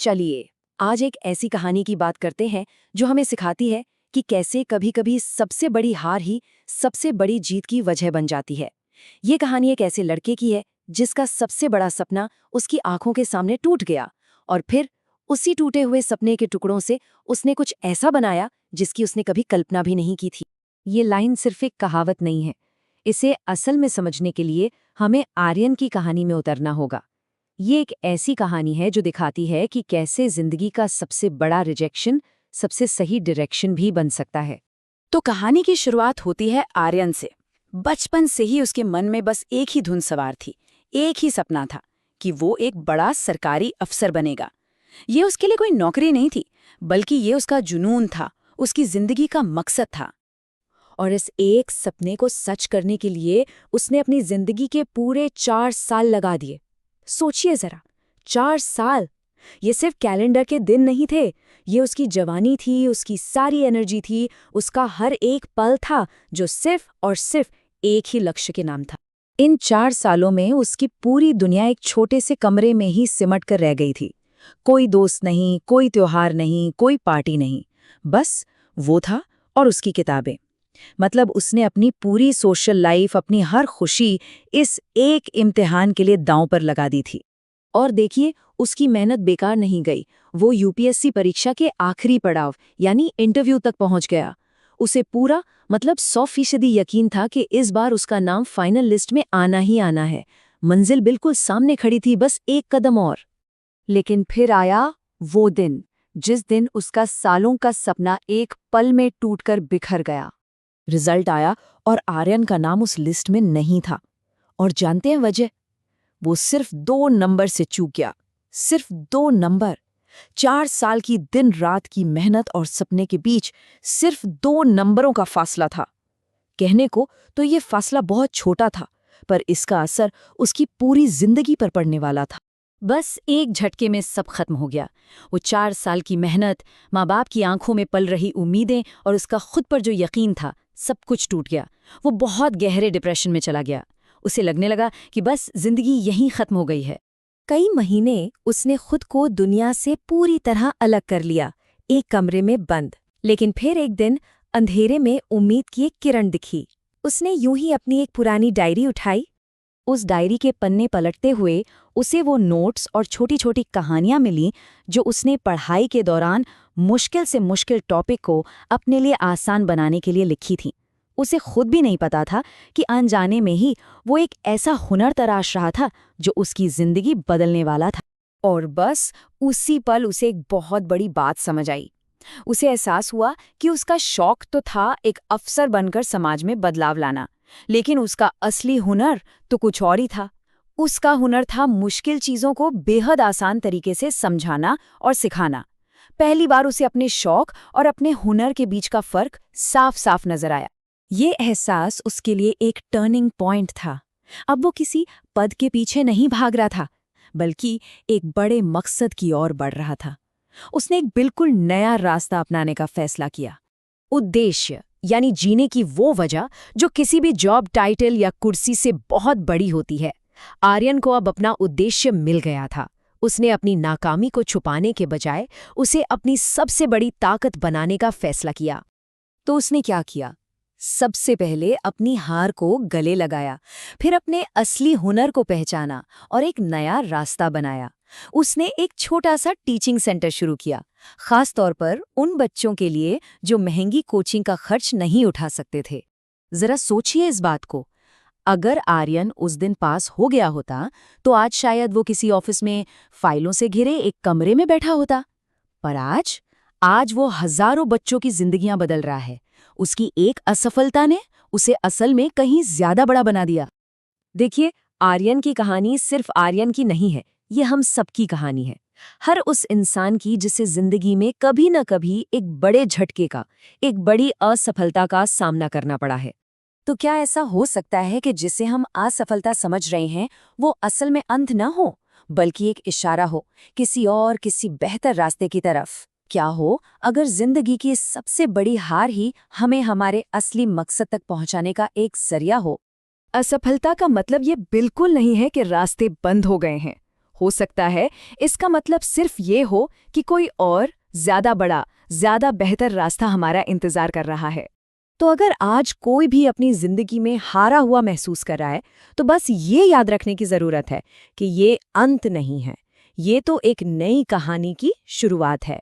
चलिए आज एक ऐसी कहानी की बात करते हैं जो हमें सिखाती है कि कैसे कभी-कभी सबसे बड़ी हार ही सबसे बड़ी जीत की वजह बन जाती है। ये कहानी एक ऐसे लड़के की है जिसका सबसे बड़ा सपना उसकी आंखों के सामने टूट गया और फिर उसी टूटे हुए सपने के टुकड़ों से उसने कुछ ऐसा बनाया जिसकी उसने कभी कल्पना भी नहीं की थी। ये लाइन सिर्फ एक कहावत नहीं है, इसे असल में समझने के लिए हमें आर्यन की कहानी में उतरना होगा। ये एक ऐसी कहानी है जो दिखाती है कि कैसे जिंदगी का सबसे बड़ा रिजेक्शन सबसे सही डायरेक्शन भी बन सकता है। तो कहानी की शुरुआत होती है आर्यन से। बचपन से ही उसके मन में बस एक ही धुन सवार थी, एक ही सपना था कि वो एक बड़ा सरकारी अफसर बनेगा। ये उसके लिए कोई नौकरी नहीं थी, बल्कि ये उसका जुनून था, उसकी जिंदगी का मकसद था। और इस एक सपने को सच करने के लिए उसने अपनी जिंदगी के पूरे 4 साल लगा दिए। सोचिए जरा, 4 साल! ये सिर्फ कैलेंडर के दिन नहीं थे, ये उसकी जवानी थी, उसकी सारी एनर्जी थी, उसका हर एक पल था जो सिर्फ और सिर्फ एक ही लक्ष्य के नाम था। इन 4 सालों में उसकी पूरी दुनिया एक छोटे से कमरे में ही सिमट कर रह गई थी। कोई दोस्त नहीं, कोई त्योहार नहीं, कोई पार्टी नहीं, बस वो था और उसकी किताबें। मतलब उसने अपनी पूरी सोशल लाइफ, अपनी हर खुशी इस एक इम्तिहान के लिए दांव पर लगा दी थी। और देखिए, उसकी मेहनत बेकार नहीं गई। वो यूपीएससी परीक्षा के आखिरी पड़ाव यानी इंटरव्यू तक पहुंच गया। उसे पूरा 100% यकीन था कि इस बार उसका नाम फाइनल लिस्ट में आना ही आना है। मंजिल बिल्कुल सामने खड़ी थी, बस एक कदम और। लेकिन फिर आया वो दिन, जिस दिन उसका सालों का सपना एक पल में टूटकर बिखर गया। रिजल्ट आया और आर्यन का नाम उस लिस्ट में नहीं था। और जानते हैं वजह? वो सिर्फ 2 नंबर से चूक गया। सिर्फ 2 नंबर। 4 साल की दिन रात की मेहनत और सपने के बीच सिर्फ 2 नंबरों का फासला था। कहने को तो ये फासला बहुत छोटा था, पर इसका असर उसकी पूरी जिंदगी पर पड़ने वाला था। बस एक झटके में सब खत्म हो गया। वो 4 साल की मेहनत, माँ बाप की आंखों में पल रही उम्मीदें और उसका खुद पर जो यकीन था, सब कुछ टूट गया। वो बहुत गहरे डिप्रेशन में चला गया। उसे लगने लगा कि बस जिंदगी यहीं खत्म हो गई है। कई महीने उसने खुद को दुनिया से पूरी तरह अलग कर लिया, एक कमरे में बंद। लेकिन फिर एक दिन अंधेरे में उम्मीद की एक किरण दिखी। उसने यूं ही अपनी एक पुरानी डायरी उठाई। उस डायरी के पन्ने पलटते हुए उसे वो नोट्स और छोटी छोटी कहानियां मिलीं जो उसने पढ़ाई के दौरान मुश्किल से मुश्किल टॉपिक को अपने लिए आसान बनाने के लिए लिखी थीं। उसे खुद भी नहीं पता था कि अनजाने में ही वो एक ऐसा हुनर तराश रहा था जो उसकी जिंदगी बदलने वाला था। और बस उसी पल उसे एक बहुत बड़ी बात समझ आई। उसे एहसास हुआ कि उसका शौक तो था एक अफसर बनकर समाज में बदलाव लाना, लेकिन उसका असली हुनर तो कुछ और ही था। उसका हुनर था मुश्किल चीजों को बेहद आसान तरीके से समझाना और सिखाना। पहली बार उसे अपने शौक और अपने हुनर के बीच का फर्क साफ साफ नजर आया। ये एहसास उसके लिए एक टर्निंग पॉइंट था। अब वो किसी पद के पीछे नहीं भाग रहा था, बल्कि एक बड़े मकसद की ओर बढ़ रहा था। उसने एक बिल्कुल नया रास्ता अपनाने का फैसला किया। उद्देश्य यानी जीने की वो वजह जो किसी भी जॉब टाइटल या कुर्सी से बहुत बड़ी होती है। आर्यन को अब अपना उद्देश्य मिल गया था। उसने अपनी नाकामी को छुपाने के बजाय उसे अपनी सबसे बड़ी ताकत बनाने का फैसला किया। तो उसने क्या किया? सबसे पहले अपनी हार को गले लगाया, फिर अपने असली हुनर को पहचाना और एक नया रास्ता बनाया। उसने एक छोटा सा टीचिंग सेंटर शुरू किया, खास तौर पर उन बच्चों के लिए जो महंगी कोचिंग का खर्च नहीं उठा सकते थे। जरा सोचिए इस बात को, अगर आर्यन उस दिन पास हो गया होता तो आज शायद वो किसी ऑफिस में फाइलों से घिरे एक कमरे में बैठा होता। पर आज वो हजारों बच्चों की जिंदगियां बदल रहा है। उसकी एक असफलता ने उसे असल में कहीं ज्यादा बड़ा बना दिया। देखिए, आर्यन की कहानी सिर्फ आर्यन की नहीं है, ये हम सबकी कहानी है। हर उस इंसान की जिसे जिंदगी में कभी न कभी एक बड़े झटके का, एक बड़ी असफलता का सामना करना पड़ा है। तो क्या ऐसा हो सकता है कि जिसे हम असफलता समझ रहे हैं वो असल में अंत न हो, बल्कि एक इशारा हो किसी बेहतर रास्ते की तरफ? क्या हो अगर जिंदगी की सबसे बड़ी हार ही हमें हमारे असली मकसद तक पहुंचाने का एक जरिया हो? असफलता का मतलब ये बिल्कुल नहीं है कि रास्ते बंद हो गए हैं। हो सकता है इसका मतलब सिर्फ ये हो कि कोई और ज्यादा बड़ा, ज्यादा बेहतर रास्ता हमारा इंतजार कर रहा है। तो अगर आज कोई भी अपनी जिंदगी में हारा हुआ महसूस कर रहा है, तो बस ये याद रखने की जरूरत है कि ये अंत नहीं है, ये तो एक नई कहानी की शुरुआत है।